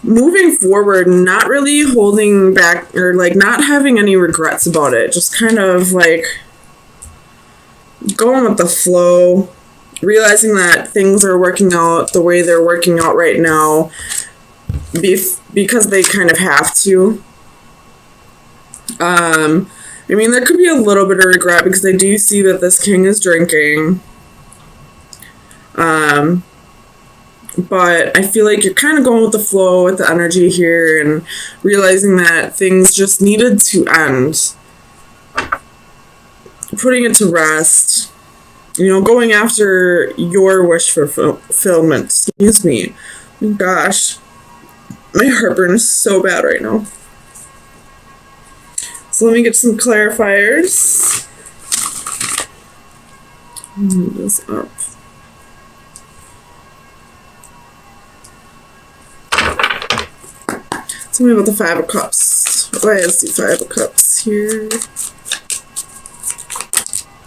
moving forward, not really holding back or like not having any regrets about it. Just kind of like going with the flow, realizing that things are working out the way they're working out right now because they kind of have to. I mean, there could be a little bit of regret because I do see that this king is drinking. But I feel like you're kind of going with the flow with the energy here and realizing that things just needed to end. Putting it to rest. You know, going after your wish for fulfillment. Excuse me. Oh, gosh. My heartburn is so bad right now. So let me get some clarifiers. Move this up. Tell me about the Five of Cups. Why is the Five of Cups here?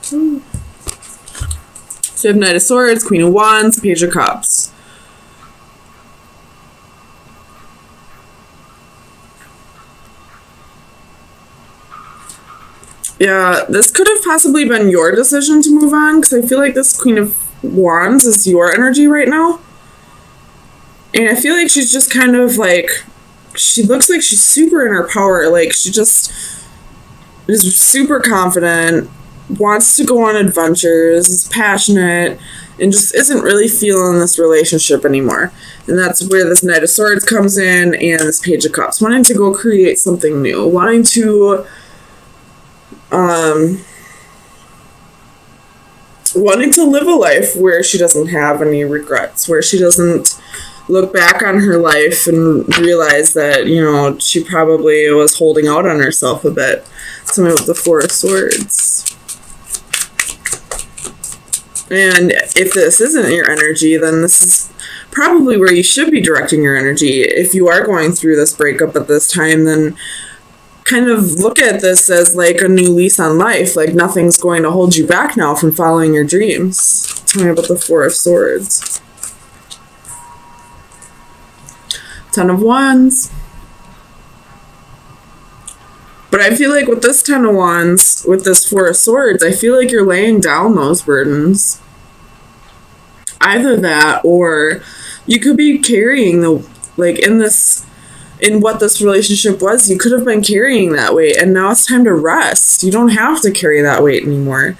So you have Knight of Swords, Queen of Wands, Page of Cups. Yeah, this could have possibly been your decision to move on, because I feel like this Queen of Wands is your energy right now. And I feel like she's just kind of like, she looks like she's super in her power. Like, she just is super confident, wants to go on adventures, is passionate, and just isn't really feeling this relationship anymore. And that's where this Knight of Swords comes in and this Page of Cups. Wanting to go create something new. Wanting to live a life where she doesn't have any regrets, where she doesn't look back on her life and realize that, you know, she probably was holding out on herself a bit. Something with the Four of Swords. And if this isn't your energy, then this is probably where you should be directing your energy. If you are going through this breakup at this time, then kind of look at this as like a new lease on life. Like, nothing's going to hold you back now from following your dreams. Tell me about the Four of Swords. Ten of Wands. But I feel like with this Ten of Wands, with this Four of Swords, I feel like you're laying down those burdens. Either that, or you could be carrying the, like, in what this relationship was, you could have been carrying that weight, and now it's time to rest. You don't have to carry that weight anymore.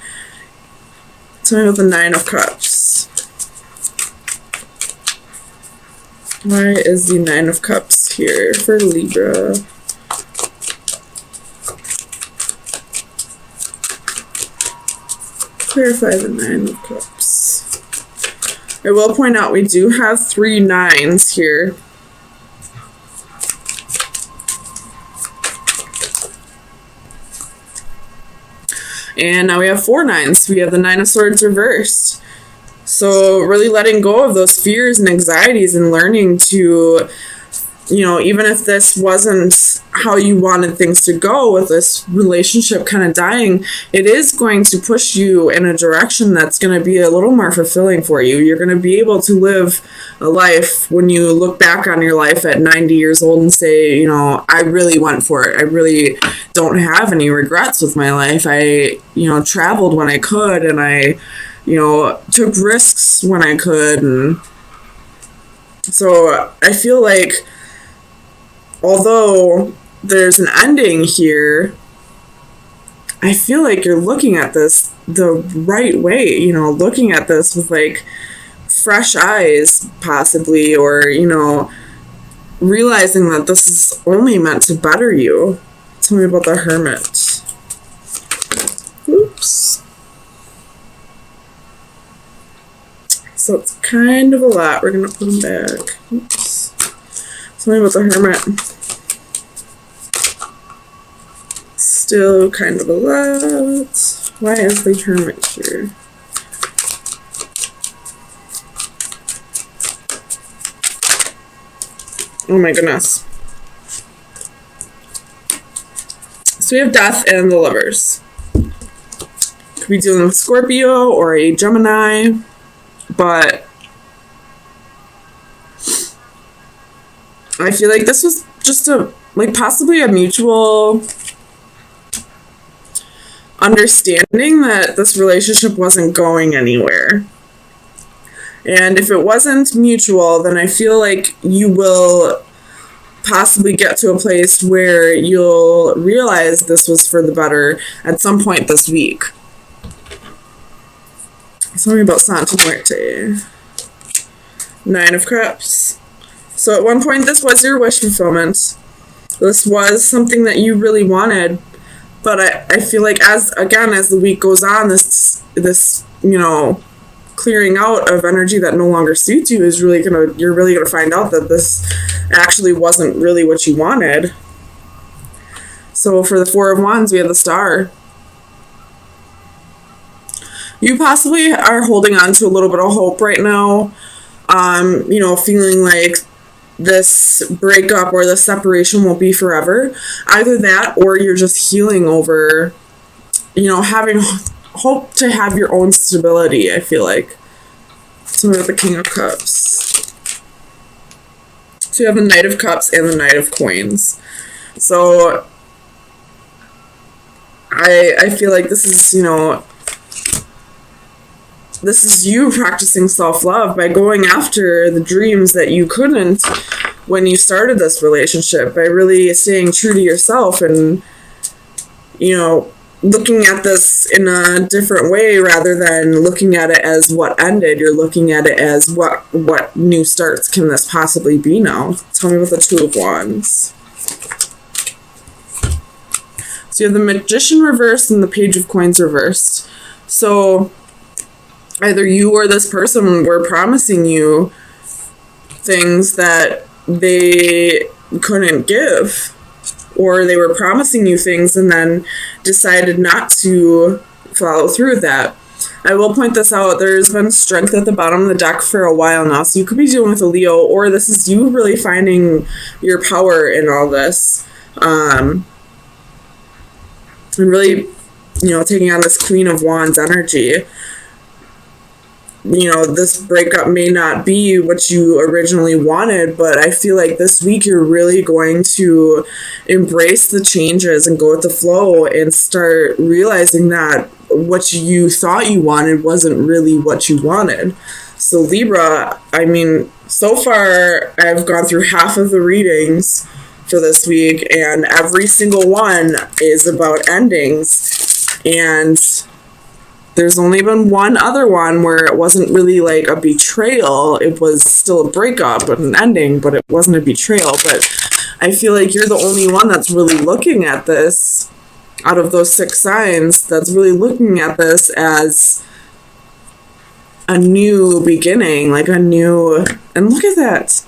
Tell me about the Nine of Cups. Why is the Nine of Cups here for Libra? Clarify the Nine of Cups. I will point out we do have 3 nines here. And now we have 4 nines. We have the Nine of Swords reversed. So really letting go of those fears and anxieties and learning to, you know, even if this wasn't how you wanted things to go with this relationship kind of dying, it is going to push you in a direction that's going to be a little more fulfilling for you. You're going to be able to live a life when you look back on your life at 90 years old and say, you know, I really went for it. I really don't have any regrets with my life. I, you know, traveled when I could, and I, you know, took risks when I could. And so I feel like, although there's an ending here, I feel like you're looking at this the right way, you know, looking at this with like fresh eyes possibly, or, you know, realizing that this is only meant to better you. Tell me about the Hermit. Oops. So it's kind of a lot. We're going to put him back. Oops. Tell me about the Hermit. Still kind of a lot. Why is the Hermit here? Oh my goodness. So we have Death and the Lovers. Could be dealing with Scorpio or a Gemini, but I feel like this was just possibly a mutual understanding that this relationship wasn't going anywhere. And if it wasn't mutual, then I feel like you will possibly get to a place where you'll realize this was for the better at some point this week. Tell me about Santa Muerte. 9 of Cups. So at one point, this was your wish fulfillment. This was something that you really wanted. But I feel like as the week goes on, this clearing out of energy that no longer suits you is you're really gonna find out that this actually wasn't really what you wanted. So for the 4 of Wands, we have the Star. You possibly are holding on to a little bit of hope right now. Feeling like this breakup or this separation won't be forever. Either that, or you're just healing over, having hope to have your own stability, I feel like. So we have the King of Cups. So you have the Knight of Cups and the Knight of Coins. So I feel like this is, this is you practicing self-love by going after the dreams that you couldn't when you started this relationship, by really staying true to yourself and, looking at this in a different way rather than looking at it as what ended. You're looking at it as what new starts can this possibly be now. Tell me about the 2 of Wands. So you have the Magician reversed and the Page of Coins reversed. So either you or this person were promising you things that they couldn't give, or they were promising you things and then decided not to follow through with that. I will point this out. There's been strength at the bottom of the deck for a while now, so you could be dealing with a Leo, or this is you really finding your power in all this. And really, taking on this Queen of Wands energy. This breakup may not be what you originally wanted, but I feel like this week you're really going to embrace the changes and go with the flow and start realizing that what you thought you wanted wasn't really what you wanted. So Libra, so far I've gone through half of the readings for this week, and every single one is about endings, and there's only been one other one where it wasn't really like a betrayal. It was still a breakup and an ending, but it wasn't a betrayal. But I feel like you're the only one that's really looking at this, out of those 6 signs, that's really looking at this as a new beginning, and look at that.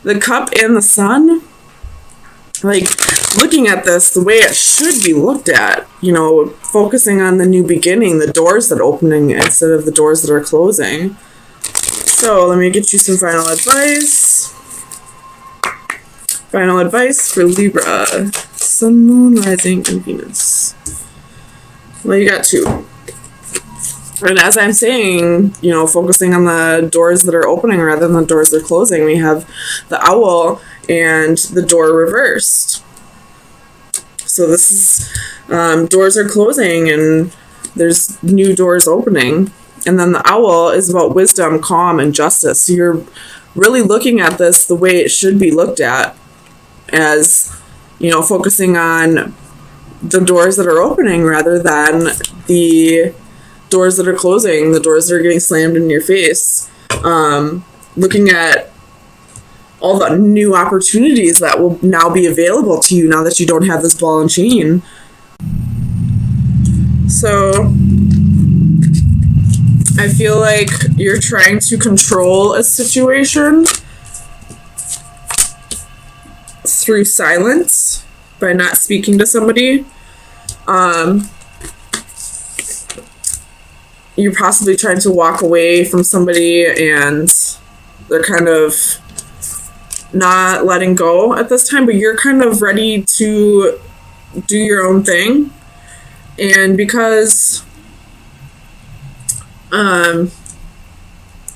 The Cup and the Sun. Looking at this the way it should be looked at, focusing on the new beginning, the doors that are opening instead of the doors that are closing. So let me get you some final advice. Final advice for Libra. Sun, Moon, Rising, and Venus. Well, you got 2. And as I'm saying, focusing on the doors that are opening rather than the doors that are closing, we have the Owl and the door reversed. So this is doors are closing and there's new doors opening. And then the Owl is about wisdom, calm, and justice. So you're really looking at this the way it should be looked at, as, focusing on the doors that are opening rather than the doors that are closing, the doors that are getting slammed in your face. Looking at all the new opportunities that will now be available to you now that you don't have this ball and chain. So I feel like you're trying to control a situation through silence by not speaking to somebody. You're possibly trying to walk away from somebody and they're kind of not letting go at this time, but you're kind of ready to do your own thing. And because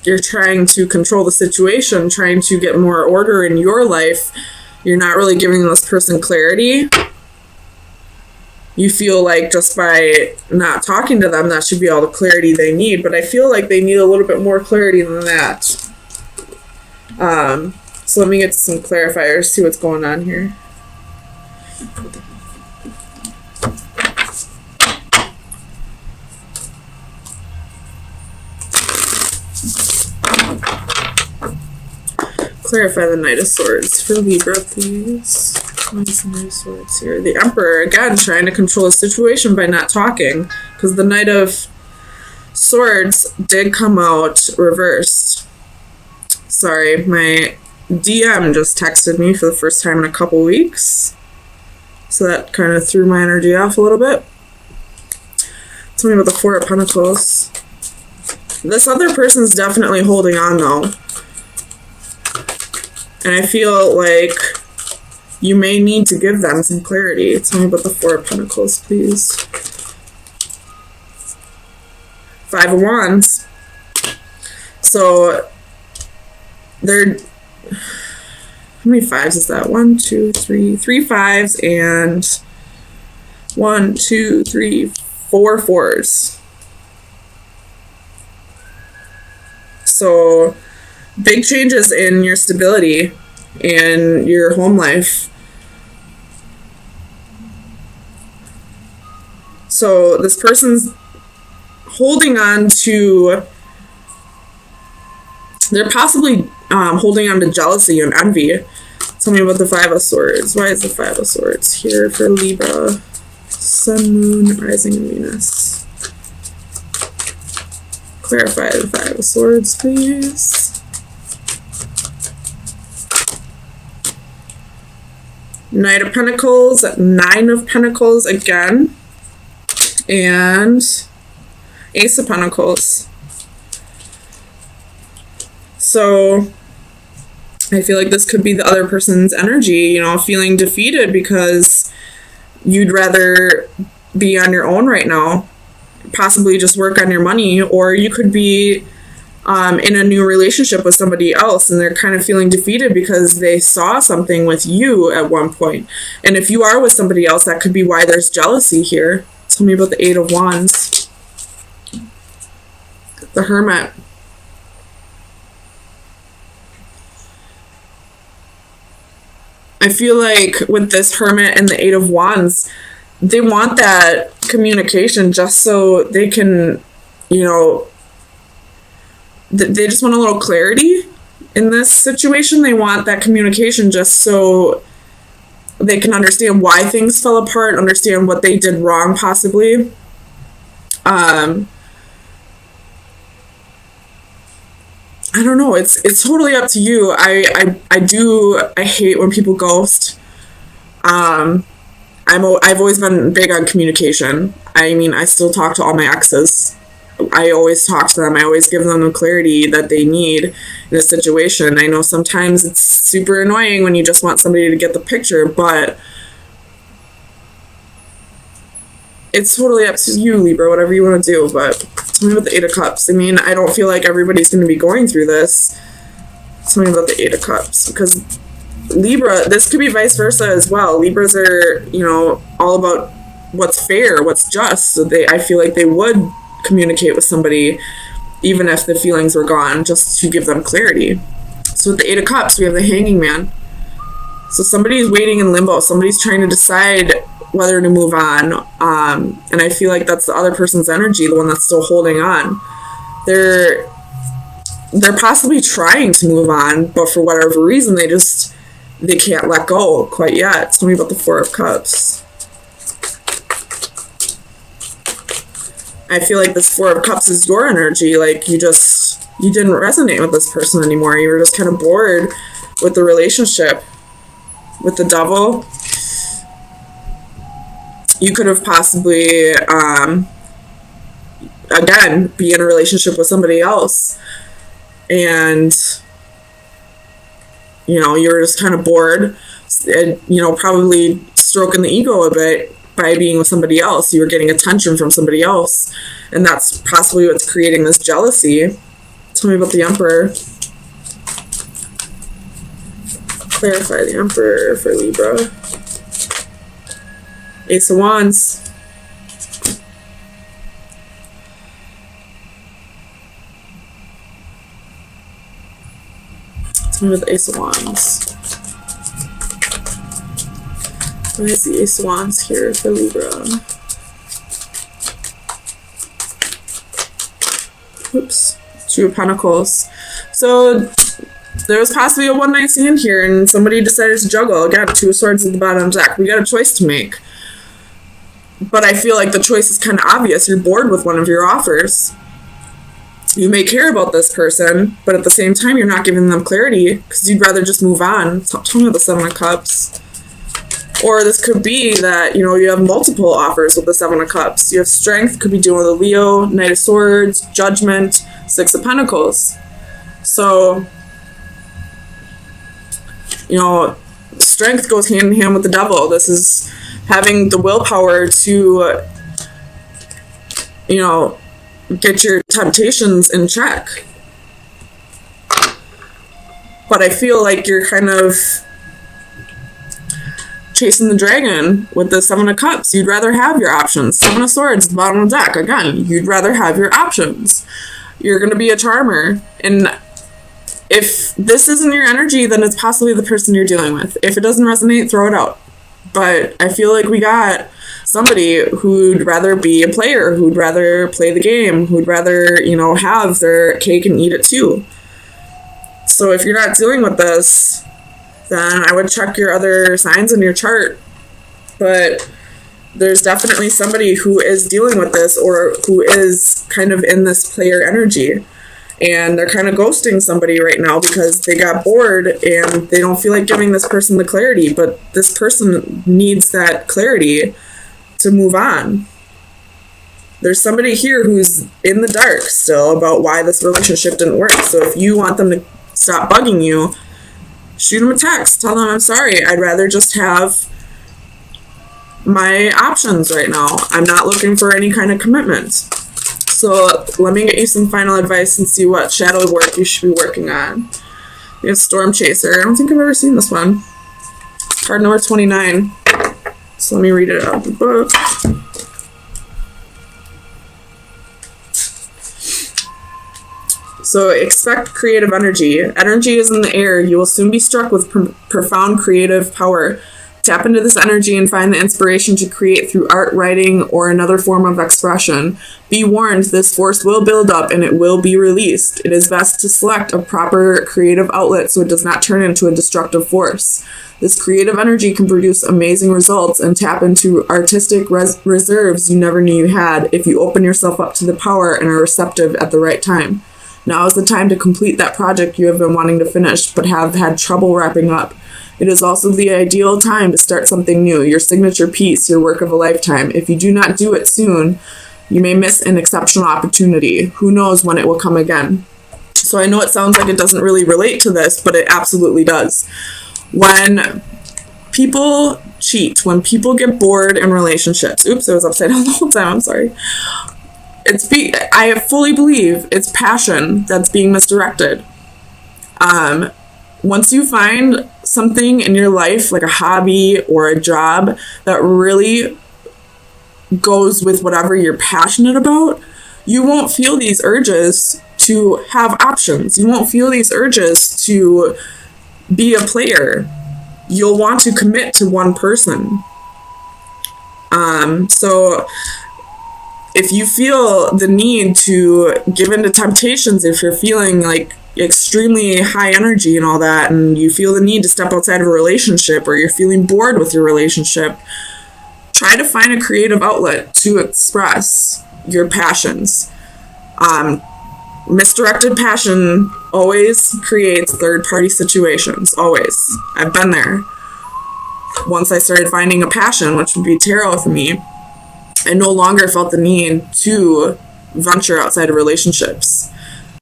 you're trying to control the situation, trying to get more order in your life. You're not really giving this person clarity. You feel like just by not talking to them, that should be all the clarity they need. But I feel like they need a little bit more clarity than that. So let me get some clarifiers, see what's going on here. Clarify the Knight of Swords for Libra, please. What's the Knight of Swords here? The Emperor, again, trying to control the situation by not talking. Because the Knight of Swords did come out reversed. Sorry, my DM just texted me for the first time in a couple weeks. So that kind of threw my energy off a little bit. Tell me about the Four of Pentacles. This other person's definitely holding on, though. And I feel like you may need to give them some clarity. Tell me about the Four of Pentacles, please. Five of Wands. So, they're... How many fives is that? 1, 2, 3. 3 fives and 1, 2, 3, 4 fours. So... big changes in your stability and your home life. So this person's holding on to, they're possibly holding on to jealousy and envy. Tell me about the Five of Swords. Why is the Five of Swords here for Libra? Sun, Moon, Rising, and Venus. Clarify the Five of Swords, please. Knight of Pentacles, Nine of Pentacles again, and Ace of Pentacles. So I feel like this could be the other person's energy, you know, feeling defeated because you'd rather be on your own right now, possibly just work on your money, or you could be in a new relationship with somebody else and they're kind of feeling defeated because they saw something with you at one point. And if you are with somebody else, that could be why there's jealousy here. Tell me about the Eight of Wands. The Hermit. I feel like with this Hermit and the Eight of Wands, they want that communication just so they can, you know, they just want a little clarity in this situation. They want that communication just so they can understand why things fell apart, understand what they did wrong, possibly. I don't know. It's totally up to you. I hate when people ghost. I've always been big on communication. I mean, I still talk to all my exes. I always talk to them. I always give them the clarity that they need in a situation. I know sometimes it's super annoying when you just want somebody to get the picture, but it's totally up to you, Libra, whatever you want to do. But tell me about the Eight of Cups. I mean, I don't feel like everybody's going to be going through this. Tell me about the Eight of Cups, because Libra, this could be vice versa as well. Libras are, you know, all about what's fair, what's just. So I feel like they would communicate with somebody even if the feelings were gone, just to give them clarity. So with the Eight of Cups, we have the Hanging Man. So somebody's waiting in limbo. Somebody's trying to decide whether to move on. And I feel like that's the other person's energy, the one that's still holding on. They're possibly trying to move on, but for whatever reason, they can't let go quite yet. Tell me about the Four of Cups. I feel like this Four of Cups is your energy. Like you didn't resonate with this person anymore. You were just kind of bored with the relationship. With the Devil, you could have possibly, again, be in a relationship with somebody else. And, you know, you're just kind of bored and, you know, probably stroking the ego a bit by being with somebody else. You were getting attention from somebody else. And that's possibly what's creating this jealousy. Tell me about the Emperor. Clarify the Emperor for Libra. Ace of Wands. Tell me about the Ace of Wands. Why is the Ace of Wands here for Libra? Oops. Two of Pentacles. So there was possibly a one-night stand here, and somebody decided to juggle. Again, Two of Swords at the bottom of the deck. We got a choice to make. But I feel like the choice is kind of obvious. You're bored with one of your offers. You may care about this person, but at the same time, you're not giving them clarity because you'd rather just move on. Tell me about the Seven of Cups. Or this could be that, you know, you have multiple offers with the Seven of Cups. You have Strength, could be dealing with a Leo, Knight of Swords, Judgment, Six of Pentacles. So, you know, Strength goes hand in hand with the Devil. This is having the willpower to, you know, get your temptations in check. But I feel like you're kind of chasing the dragon with the Seven of Cups. You'd rather have your options. Seven of Swords, the bottom of the deck. Again, you'd rather have your options. You're going to be a charmer. And if this isn't your energy, then it's possibly the person you're dealing with. If it doesn't resonate, throw it out. But I feel like we got somebody who'd rather be a player, who'd rather play the game, who'd rather, you know, have their cake and eat it too. So if you're not dealing with this, then I would check your other signs in your chart. But there's definitely somebody who is dealing with this or who is kind of in this player energy. And they're kind of ghosting somebody right now because they got bored and they don't feel like giving this person the clarity. But this person needs that clarity to move on. There's somebody here who's in the dark still about why this relationship didn't work. So if you want them to stop bugging you, shoot them a text. Tell them, I'm sorry. I'd rather just have my options right now. I'm not looking for any kind of commitment. So let me get you some final advice and see what shadow work you should be working on. We have Storm Chaser. I don't think I've ever seen this one. Card number 29. So let me read it out of the book. So expect creative energy. Energy is in the air. You will soon be struck with profound creative power. Tap into this energy and find the inspiration to create through art, writing, or another form of expression. Be warned, this force will build up and it will be released. It is best to select a proper creative outlet so it does not turn into a destructive force. This creative energy can produce amazing results and tap into artistic reserves you never knew you had if you open yourself up to the power and are receptive at the right time. Now is the time to complete that project you have been wanting to finish but have had trouble wrapping up. It is also the ideal time to start something new, your signature piece, your work of a lifetime. If you do not do it soon, you may miss an exceptional opportunity. Who knows when it will come again? So I know it sounds like it doesn't really relate to this, but it absolutely does. When people cheat, when people get bored in relationships, oops, I was upside down the whole time, I'm sorry. I fully believe it's passion that's being misdirected. Once you find something in your life, like a hobby or a job, that really goes with whatever you're passionate about, you won't feel these urges to have options. You won't feel these urges to be a player. You'll want to commit to one person. So if you feel the need to give in to temptations, if you're feeling like extremely high energy and all that, and you feel the need to step outside of a relationship, or you're feeling bored with your relationship, try to find a creative outlet to express your passions. Misdirected passion always creates third-party situations, always. I've been there. Once I started finding a passion, which would be tarot for me, I no longer felt the need to venture outside of relationships.